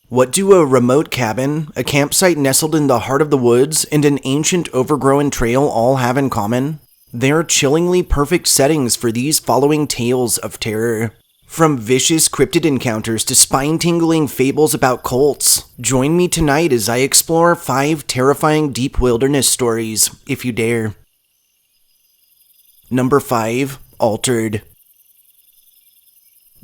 What do a remote cabin, a campsite nestled in the heart of the woods, and an ancient overgrown trail all have in common? They're chillingly perfect settings for these following tales of terror. From vicious cryptid encounters to spine-tingling fables about cults, join me tonight as I explore 5 terrifying deep wilderness stories, if you dare. Number 5. Altered.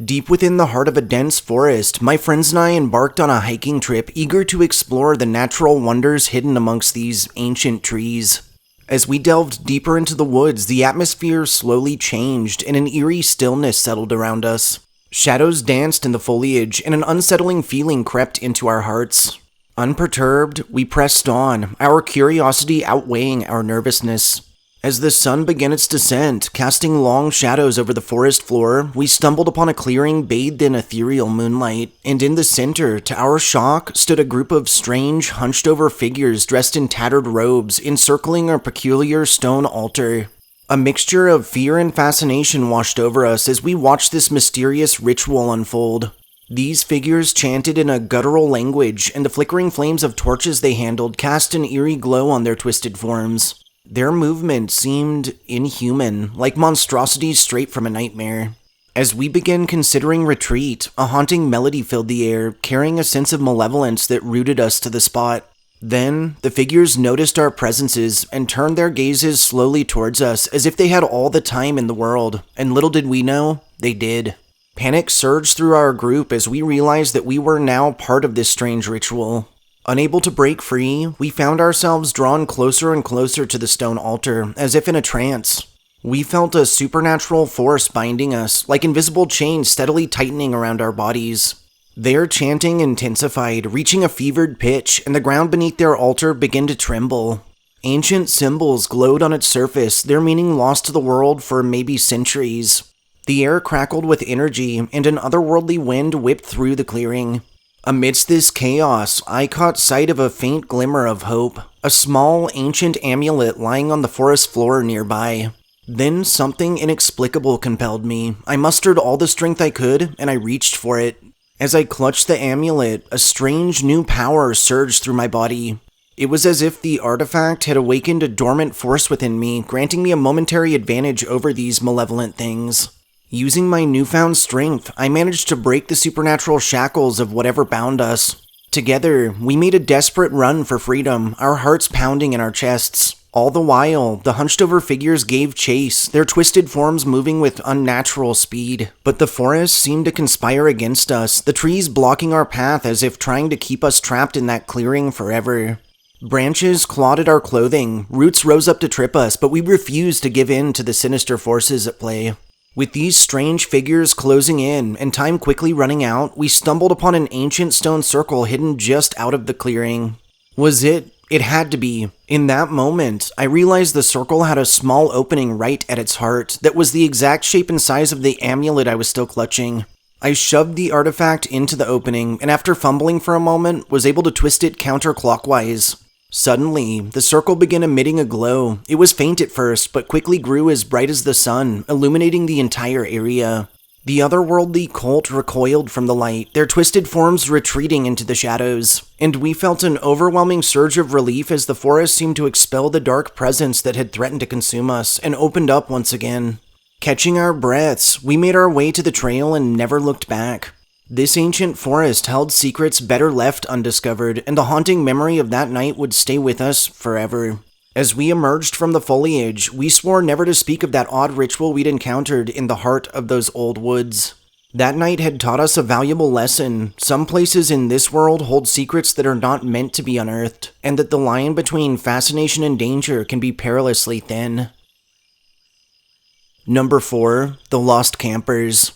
Deep within the heart of a dense forest, my friends and I embarked on a hiking trip eager to explore the natural wonders hidden amongst these ancient trees. As we delved deeper into the woods, the atmosphere slowly changed and an eerie stillness settled around us. Shadows danced in the foliage and an unsettling feeling crept into our hearts. Unperturbed, we pressed on, our curiosity outweighing our nervousness. As the sun began its descent, casting long shadows over the forest floor, we stumbled upon a clearing bathed in ethereal moonlight, and in the center, to our shock, stood a group of strange, hunched-over figures dressed in tattered robes, encircling a peculiar stone altar. A mixture of fear and fascination washed over us as we watched this mysterious ritual unfold. These figures chanted in a guttural language, and the flickering flames of torches they handled cast an eerie glow on their twisted forms. Their movement seemed inhuman, like monstrosities straight from a nightmare. As we began considering retreat, a haunting melody filled the air, carrying a sense of malevolence that rooted us to the spot. Then, the figures noticed our presences and turned their gazes slowly towards us as if they had all the time in the world, and little did we know, they did. Panic surged through our group as we realized that we were now part of this strange ritual. Unable to break free, we found ourselves drawn closer and closer to the stone altar, as if in a trance. We felt a supernatural force binding us, like invisible chains steadily tightening around our bodies. Their chanting intensified, reaching a fevered pitch, and the ground beneath their altar began to tremble. Ancient symbols glowed on its surface, their meaning lost to the world for maybe centuries. The air crackled with energy, and an otherworldly wind whipped through the clearing. Amidst this chaos, I caught sight of a faint glimmer of hope, a small, ancient amulet lying on the forest floor nearby. Then something inexplicable compelled me. I mustered all the strength I could, and I reached for it. As I clutched the amulet, a strange new power surged through my body. It was as if the artifact had awakened a dormant force within me, granting me a momentary advantage over these malevolent things. Using my newfound strength, I managed to break the supernatural shackles of whatever bound us. Together, we made a desperate run for freedom, our hearts pounding in our chests. All the while, the hunched-over figures gave chase, their twisted forms moving with unnatural speed. But the forest seemed to conspire against us, the trees blocking our path as if trying to keep us trapped in that clearing forever. Branches clawed at our clothing, roots rose up to trip us, but we refused to give in to the sinister forces at play. With these strange figures closing in and time quickly running out, we stumbled upon an ancient stone circle hidden just out of the clearing. Was it? It had to be. In that moment, I realized the circle had a small opening right at its heart that was the exact shape and size of the amulet I was still clutching. I shoved the artifact into the opening, and after fumbling for a moment, was able to twist it counterclockwise. Suddenly, the circle began emitting a glow. It was faint at first, but quickly grew as bright as the sun, illuminating the entire area. The otherworldly cult recoiled from the light, their twisted forms retreating into the shadows, and we felt an overwhelming surge of relief as the forest seemed to expel the dark presence that had threatened to consume us and opened up once again. Catching our breaths, we made our way to the trail and never looked back. This ancient forest held secrets better left undiscovered, and the haunting memory of that night would stay with us forever. As we emerged from the foliage, we swore never to speak of that odd ritual we'd encountered in the heart of those old woods. That night had taught us a valuable lesson. Some places in this world hold secrets that are not meant to be unearthed, and that the line between fascination and danger can be perilously thin. Number 4. The Lost Campers.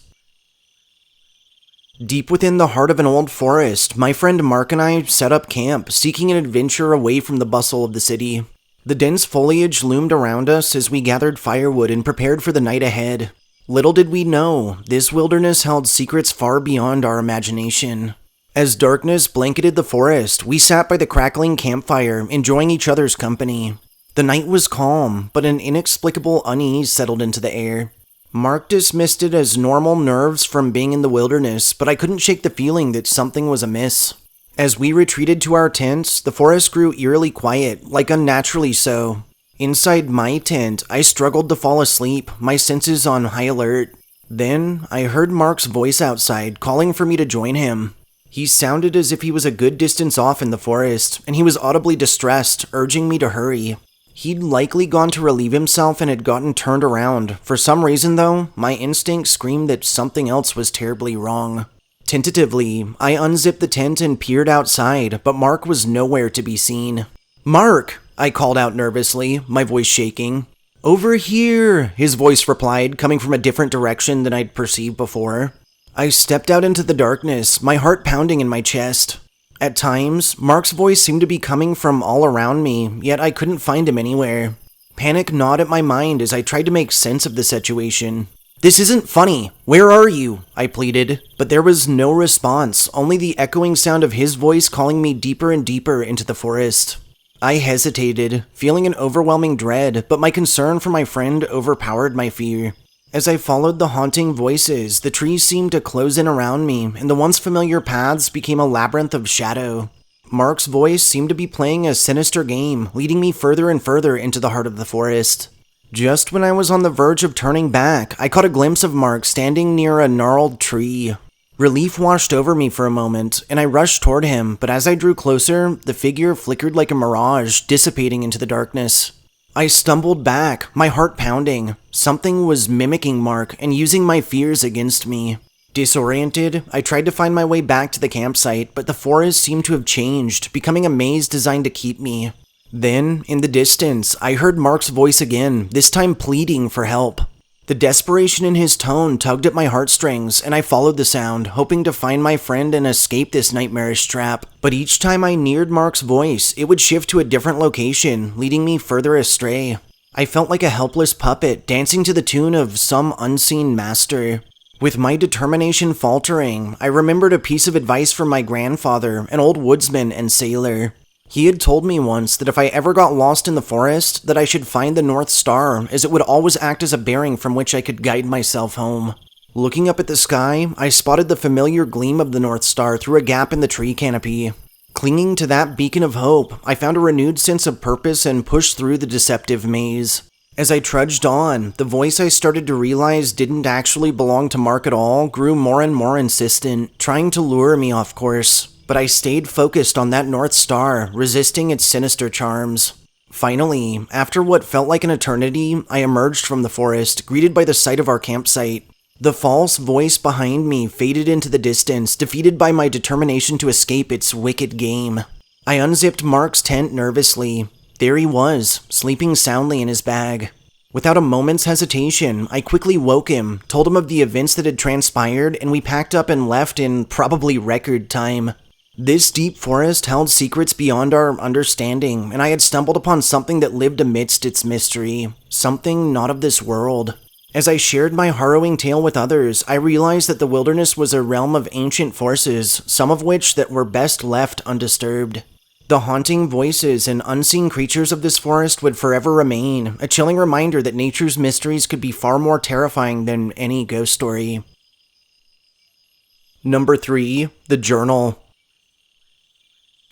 Deep within the heart of an old forest, my friend Mark and I set up camp, seeking an adventure away from the bustle of the city. The dense foliage loomed around us as we gathered firewood and prepared for the night ahead. Little did we know, this wilderness held secrets far beyond our imagination. As darkness blanketed the forest, we sat by the crackling campfire, enjoying each other's company. The night was calm, but an inexplicable unease settled into the air. Mark dismissed it as normal nerves from being in the wilderness, but I couldn't shake the feeling that something was amiss. As we retreated to our tents, the forest grew eerily quiet, like unnaturally so. Inside my tent, I struggled to fall asleep, my senses on high alert. Then, I heard Mark's voice outside, calling for me to join him. He sounded as if he was a good distance off in the forest, and he was audibly distressed, urging me to hurry. He'd likely gone to relieve himself and had gotten turned around. For some reason, though, my instinct screamed that something else was terribly wrong. Tentatively, I unzipped the tent and peered outside, but Mark was nowhere to be seen. "Mark!" I called out nervously, my voice shaking. "Over here," his voice replied, coming from a different direction than I'd perceived before. I stepped out into the darkness, my heart pounding in my chest. At times, Mark's voice seemed to be coming from all around me, yet I couldn't find him anywhere. Panic gnawed at my mind as I tried to make sense of the situation. "This isn't funny. Where are you?" I pleaded, but there was no response, only the echoing sound of his voice calling me deeper and deeper into the forest. I hesitated, feeling an overwhelming dread, but my concern for my friend overpowered my fear. As I followed the haunting voices, the trees seemed to close in around me, and the once familiar paths became a labyrinth of shadow. Mark's voice seemed to be playing a sinister game, leading me further and further into the heart of the forest. Just when I was on the verge of turning back, I caught a glimpse of Mark standing near a gnarled tree. Relief washed over me for a moment, and I rushed toward him, but as I drew closer, the figure flickered like a mirage, dissipating into the darkness. I stumbled back, my heart pounding. Something was mimicking Mark and using my fears against me. Disoriented, I tried to find my way back to the campsite, but the forest seemed to have changed, becoming a maze designed to keep me. Then, in the distance, I heard Mark's voice again, this time pleading for help. The desperation in his tone tugged at my heartstrings, and I followed the sound, hoping to find my friend and escape this nightmarish trap. But each time I neared Mark's voice, it would shift to a different location, leading me further astray. I felt like a helpless puppet, dancing to the tune of some unseen master. With my determination faltering, I remembered a piece of advice from my grandfather, an old woodsman and sailor. He had told me once that if I ever got lost in the forest, that I should find the North Star, as it would always act as a bearing from which I could guide myself home. Looking up at the sky, I spotted the familiar gleam of the North Star through a gap in the tree canopy. Clinging to that beacon of hope, I found a renewed sense of purpose and pushed through the deceptive maze. As I trudged on, the voice I started to realize didn't actually belong to Mark at all grew more and more insistent, trying to lure me off course. But I stayed focused on that North Star, resisting its sinister charms. Finally, after what felt like an eternity, I emerged from the forest, greeted by the sight of our campsite. The false voice behind me faded into the distance, defeated by my determination to escape its wicked game. I unzipped Mark's tent nervously. There he was, sleeping soundly in his bag. Without a moment's hesitation, I quickly woke him, told him of the events that had transpired, and we packed up and left in probably record time. This deep forest held secrets beyond our understanding, and I had stumbled upon something that lived amidst its mystery, something not of this world. As I shared my harrowing tale with others, I realized that the wilderness was a realm of ancient forces, some of which that were best left undisturbed. The haunting voices and unseen creatures of this forest would forever remain, a chilling reminder that nature's mysteries could be far more terrifying than any ghost story. Number 3. The Journal.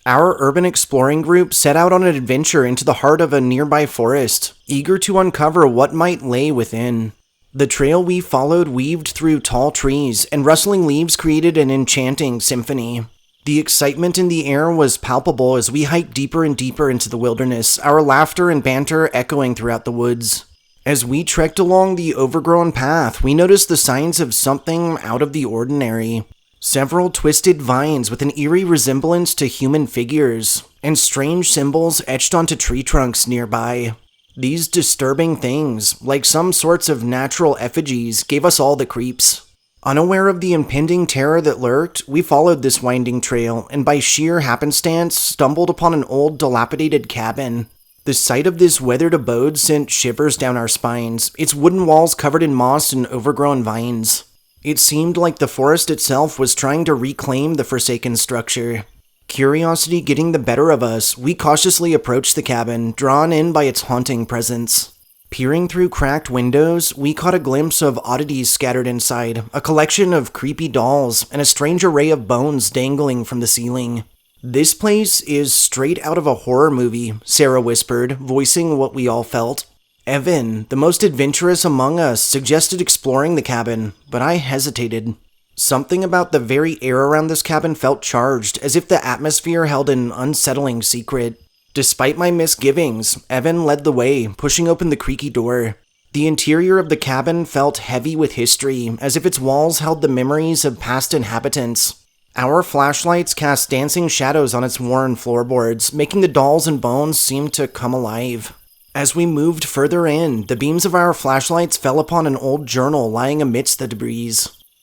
Our urban exploring group set out on an adventure into the heart of a nearby forest, eager to uncover what might lay within. The trail we followed weaved through tall trees, and rustling leaves created an enchanting symphony. The excitement in the air was palpable as we hiked deeper and deeper into the wilderness, our laughter and banter echoing throughout the woods. As we trekked along the overgrown path, we noticed the signs of something out of the ordinary. Several twisted vines with an eerie resemblance to human figures, and strange symbols etched onto tree trunks nearby. These disturbing things, like some sorts of natural effigies, gave us all the creeps. Unaware of the impending terror that lurked, we followed this winding trail, and by sheer happenstance, stumbled upon an old, dilapidated cabin. The sight of this weathered abode sent shivers down our spines, its wooden walls covered in moss and overgrown vines. It seemed like the forest itself was trying to reclaim the forsaken structure. Curiosity getting the better of us, we cautiously approached the cabin, drawn in by its haunting presence. Peering through cracked windows, we caught a glimpse of oddities scattered inside, a collection of creepy dolls, and a strange array of bones dangling from the ceiling. "This place is straight out of a horror movie," Sarah whispered, voicing what we all felt. Evan, the most adventurous among us, suggested exploring the cabin, but I hesitated. Something about the very air around this cabin felt charged, as if the atmosphere held an unsettling secret. Despite my misgivings, Evan led the way, pushing open the creaky door. The interior of the cabin felt heavy with history, as if its walls held the memories of past inhabitants. Our flashlights cast dancing shadows on its worn floorboards, making the dolls and bones seem to come alive. As we moved further in, the beams of our flashlights fell upon an old journal lying amidst the debris.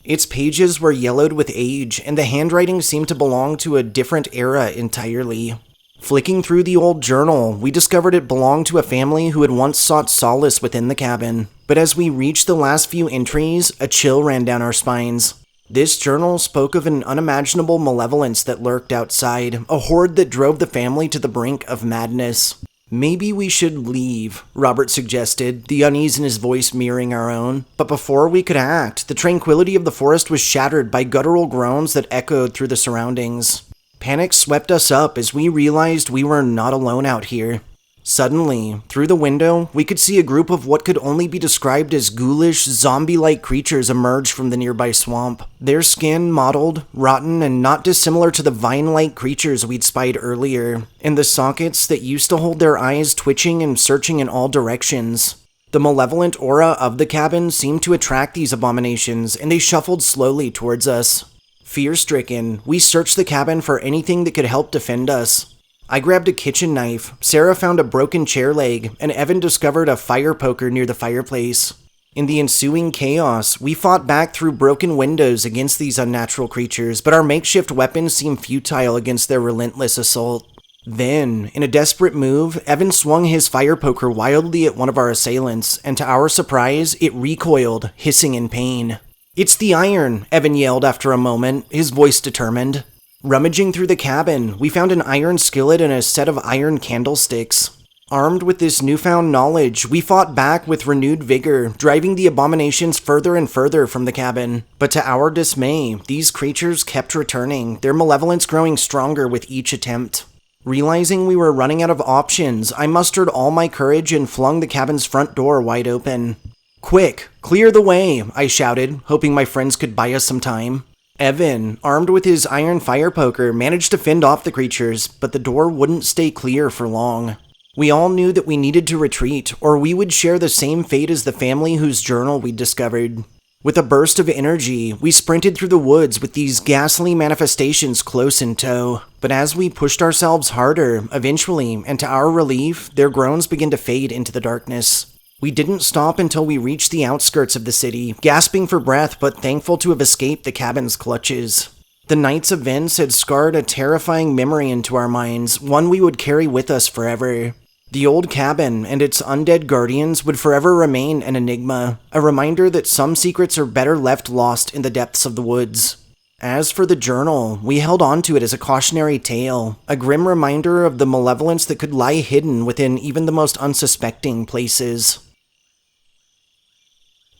Its pages were yellowed with age, and the handwriting seemed to belong to a different era entirely. Flicking through the old journal, we discovered it belonged to a family who had once sought solace within the cabin. But as we reached the last few entries, a chill ran down our spines. This journal spoke of an unimaginable malevolence that lurked outside, a horde that drove the family to the brink of madness. "Maybe we should leave," Robert suggested, the unease in his voice mirroring our own. But before we could act, the tranquility of the forest was shattered by guttural groans that echoed through the surroundings. Panic swept us up as we realized we were not alone out here. Suddenly, through the window, we could see a group of what could only be described as ghoulish, zombie-like creatures emerge from the nearby swamp. Their skin mottled, rotten, and not dissimilar to the vine-like creatures we'd spied earlier, and the sockets that used to hold their eyes twitching and searching in all directions. The malevolent aura of the cabin seemed to attract these abominations, and they shuffled slowly towards us. Fear-stricken, we searched the cabin for anything that could help defend us. I grabbed a kitchen knife, Sarah found a broken chair leg, and Evan discovered a fire poker near the fireplace. In the ensuing chaos, we fought back through broken windows against these unnatural creatures, but our makeshift weapons seemed futile against their relentless assault. Then, in a desperate move, Evan swung his fire poker wildly at one of our assailants, and to our surprise, it recoiled, hissing in pain. "It's the iron," Evan yelled after a moment, his voice determined. Rummaging through the cabin, we found an iron skillet and a set of iron candlesticks. Armed with this newfound knowledge, we fought back with renewed vigor, driving the abominations further and further from the cabin. But to our dismay, these creatures kept returning, their malevolence growing stronger with each attempt. Realizing we were running out of options, I mustered all my courage and flung the cabin's front door wide open. "Quick, clear the way," I shouted, hoping my friends could buy us some time. Evan, armed with his iron fire poker, managed to fend off the creatures, but the door wouldn't stay clear for long. We all knew that we needed to retreat, or we would share the same fate as the family whose journal we'd discovered. With a burst of energy, we sprinted through the woods with these ghastly manifestations close in tow. But as we pushed ourselves harder, eventually, and to our relief, their groans began to fade into the darkness. We didn't stop until we reached the outskirts of the city, gasping for breath but thankful to have escaped the cabin's clutches. The night's events had scarred a terrifying memory into our minds, one we would carry with us forever. The old cabin and its undead guardians would forever remain an enigma, a reminder that some secrets are better left lost in the depths of the woods. As for the journal, we held on to it as a cautionary tale, a grim reminder of the malevolence that could lie hidden within even the most unsuspecting places.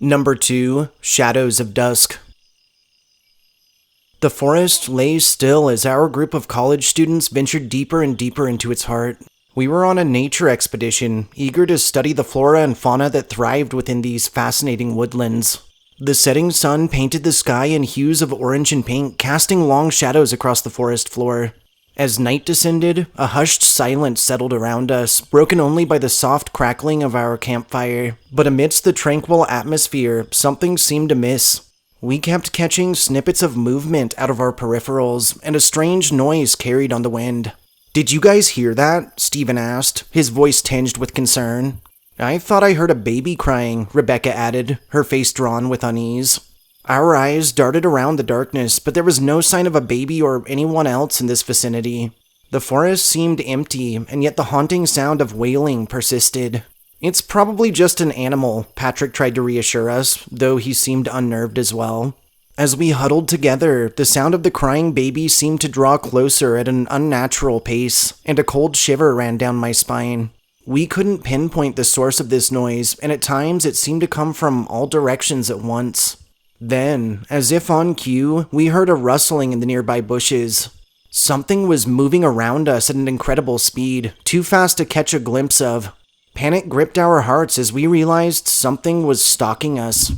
Number 2. Shadows of Dusk. The forest lay still as our group of college students ventured deeper and deeper into its heart. We were on a nature expedition, eager to study the flora and fauna that thrived within these fascinating woodlands. The setting sun painted the sky in hues of orange and pink, casting long shadows across the forest floor. As night descended, a hushed silence settled around us, broken only by the soft crackling of our campfire. But amidst the tranquil atmosphere, something seemed amiss. We kept catching snippets of movement out of our peripherals, and a strange noise carried on the wind. "Did you guys hear that?" Stephen asked, his voice tinged with concern. "I thought I heard a baby crying," Rebecca added, her face drawn with unease. Our eyes darted around the darkness, but there was no sign of a baby or anyone else in this vicinity. The forest seemed empty, and yet the haunting sound of wailing persisted. "It's probably just an animal," Patrick tried to reassure us, though he seemed unnerved as well. As we huddled together, the sound of the crying baby seemed to draw closer at an unnatural pace, and a cold shiver ran down my spine. We couldn't pinpoint the source of this noise, and at times it seemed to come from all directions at once. Then, as if on cue, we heard a rustling in the nearby bushes. Something was moving around us at an incredible speed, too fast to catch a glimpse of. Panic gripped our hearts as we realized something was stalking us.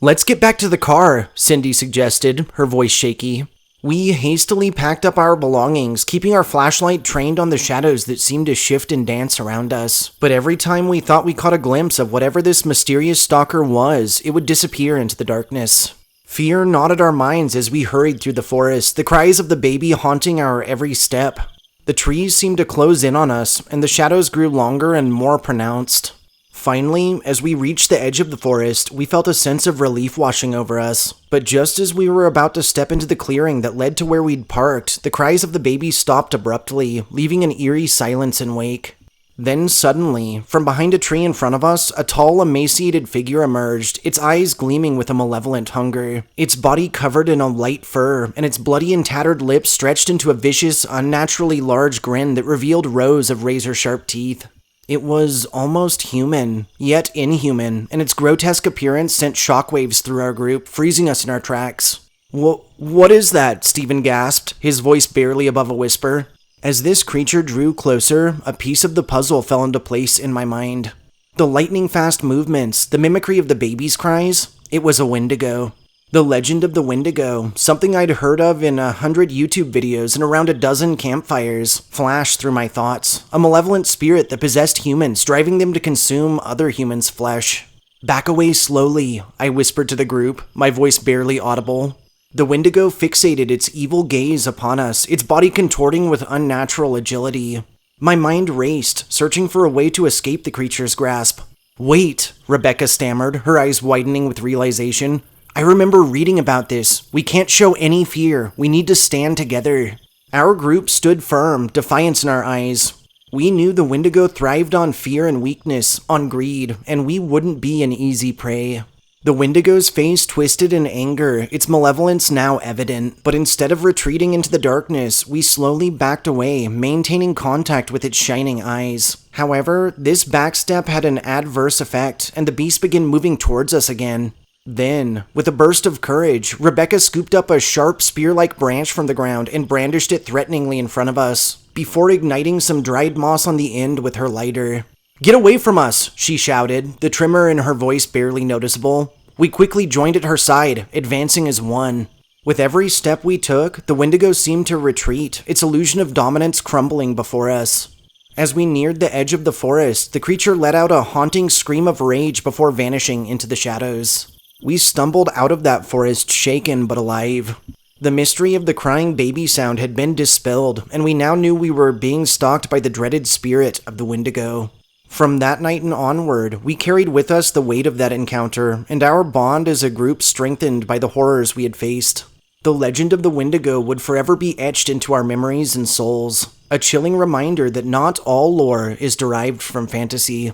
"Let's get back to the car," Cindy suggested, her voice shaky. We hastily packed up our belongings, keeping our flashlight trained on the shadows that seemed to shift and dance around us. But every time we thought we caught a glimpse of whatever this mysterious stalker was, it would disappear into the darkness. Fear gnawed at our minds as we hurried through the forest, the cries of the baby haunting our every step. The trees seemed to close in on us, and the shadows grew longer and more pronounced. Finally, as we reached the edge of the forest, we felt a sense of relief washing over us. But just as we were about to step into the clearing that led to where we'd parked, the cries of the baby stopped abruptly, leaving an eerie silence in wake. Then suddenly, from behind a tree in front of us, a tall, emaciated figure emerged, its eyes gleaming with a malevolent hunger. Its body covered in a light fur, and its bloody and tattered lips stretched into a vicious, unnaturally large grin that revealed rows of razor-sharp teeth. It was almost human, yet inhuman, and its grotesque appearance sent shockwaves through our group, freezing us in our tracks. What is that?" Stephen gasped, his voice barely above a whisper. As this creature drew closer, a piece of the puzzle fell into place in my mind. The lightning-fast movements, the mimicry of the baby's cries, it was a Wendigo. The legend of the Wendigo, something I'd heard of in 100 YouTube videos and around a dozen campfires, flashed through my thoughts. A malevolent spirit that possessed humans, driving them to consume other humans' flesh. "Back away slowly," I whispered to the group, my voice barely audible. The Wendigo fixated its evil gaze upon us, its body contorting with unnatural agility. My mind raced, searching for a way to escape the creature's grasp. "Wait," Rebecca stammered, her eyes widening with realization. "I remember reading about this. We can't show any fear. We need to stand together." Our group stood firm, defiance in our eyes. We knew the Wendigo thrived on fear and weakness, on greed, and we wouldn't be an easy prey. The Wendigo's face twisted in anger, its malevolence now evident, but instead of retreating into the darkness, we slowly backed away, maintaining contact with its shining eyes. However, this backstep had an adverse effect, and the beast began moving towards us again. Then, with a burst of courage, Rebecca scooped up a sharp spear-like branch from the ground and brandished it threateningly in front of us, before igniting some dried moss on the end with her lighter. "Get away from us!" she shouted, the tremor in her voice barely noticeable. We quickly joined at her side, advancing as one. With every step we took, the Wendigo seemed to retreat, its illusion of dominance crumbling before us. As we neared the edge of the forest, the creature let out a haunting scream of rage before vanishing into the shadows. We stumbled out of that forest shaken but alive. The mystery of the crying baby sound had been dispelled, and we now knew we were being stalked by the dreaded spirit of the Wendigo. From that night and onward, we carried with us the weight of that encounter, and our bond as a group strengthened by the horrors we had faced. The legend of the Wendigo would forever be etched into our memories and souls, a chilling reminder that not all lore is derived from fantasy.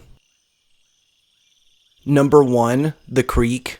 Number 1. The Creek.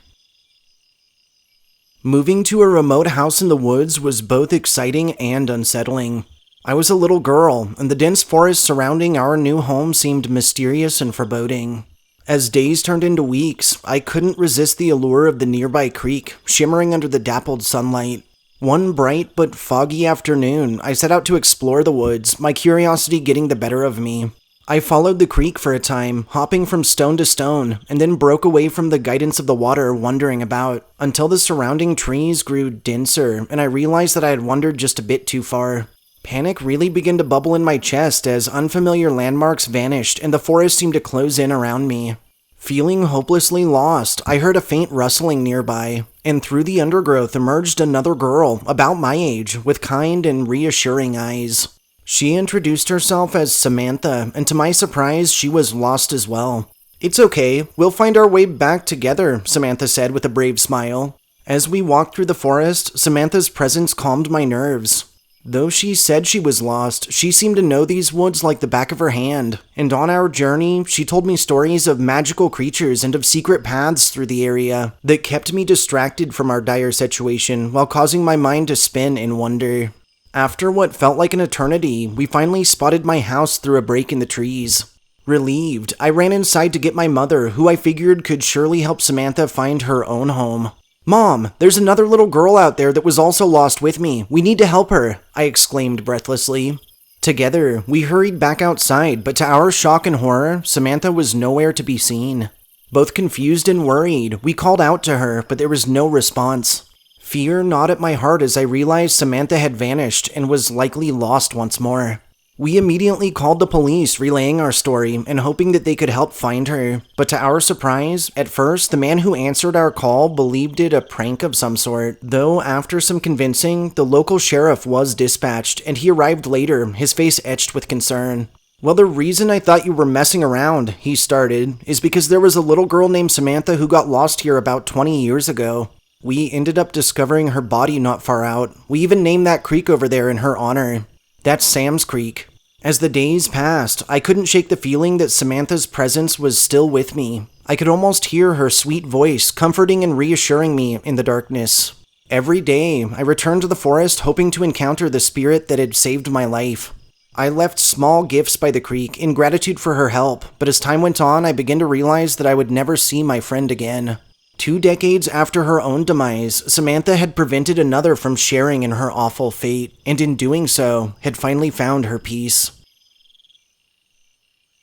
Moving to a remote house in the woods was both exciting and unsettling. I was a little girl, and the dense forest surrounding our new home seemed mysterious and foreboding. As days turned into weeks, I couldn't resist the allure of the nearby creek, shimmering under the dappled sunlight. One bright but foggy afternoon, I set out to explore the woods, my curiosity getting the better of me. I followed the creek for a time, hopping from stone to stone, and then broke away from the guidance of the water, wandering about, until the surrounding trees grew denser, and I realized that I had wandered just a bit too far. Panic really began to bubble in my chest as unfamiliar landmarks vanished and the forest seemed to close in around me. Feeling hopelessly lost, I heard a faint rustling nearby, and through the undergrowth emerged another girl, about my age, with kind and reassuring eyes. She introduced herself as Samantha, and to my surprise, she was lost as well. "It's okay, we'll find our way back together," Samantha said with a brave smile. As we walked through the forest, Samantha's presence calmed my nerves. Though she said she was lost, she seemed to know these woods like the back of her hand, and on our journey, she told me stories of magical creatures and of secret paths through the area that kept me distracted from our dire situation while causing my mind to spin in wonder. After what felt like an eternity, we finally spotted my house through a break in the trees. Relieved, I ran inside to get my mother, who I figured could surely help Samantha find her own home. "Mom, there's another little girl out there that was also lost with me. We need to help her," I exclaimed breathlessly. Together, we hurried back outside, but to our shock and horror, Samantha was nowhere to be seen. Both confused and worried, we called out to her, but there was no response. Fear gnawed at my heart as I realized Samantha had vanished and was likely lost once more. We immediately called the police, relaying our story and hoping that they could help find her. But to our surprise, at first, the man who answered our call believed it a prank of some sort. Though after some convincing, the local sheriff was dispatched, and he arrived later, his face etched with concern. "Well, the reason I thought you were messing around," he started, "is because there was a little girl named Samantha who got lost here about 20 years ago. We ended up discovering her body not far out. We even named that creek over there in her honor. That's Sam's Creek." As the days passed, I couldn't shake the feeling that Samantha's presence was still with me. I could almost hear her sweet voice, comforting and reassuring me in the darkness. Every day, I returned to the forest hoping to encounter the spirit that had saved my life. I left small gifts by the creek in gratitude for her help, but as time went on, I began to realize that I would never see my friend again. 2 decades after her own demise, Samantha had prevented another from sharing in her awful fate, and in doing so, had finally found her peace.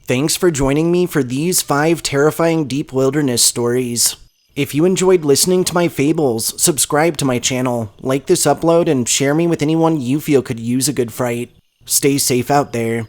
Thanks for joining me for these 5 terrifying deep wilderness stories. If you enjoyed listening to my fables, subscribe to my channel, like this upload, and share me with anyone you feel could use a good fright. Stay safe out there.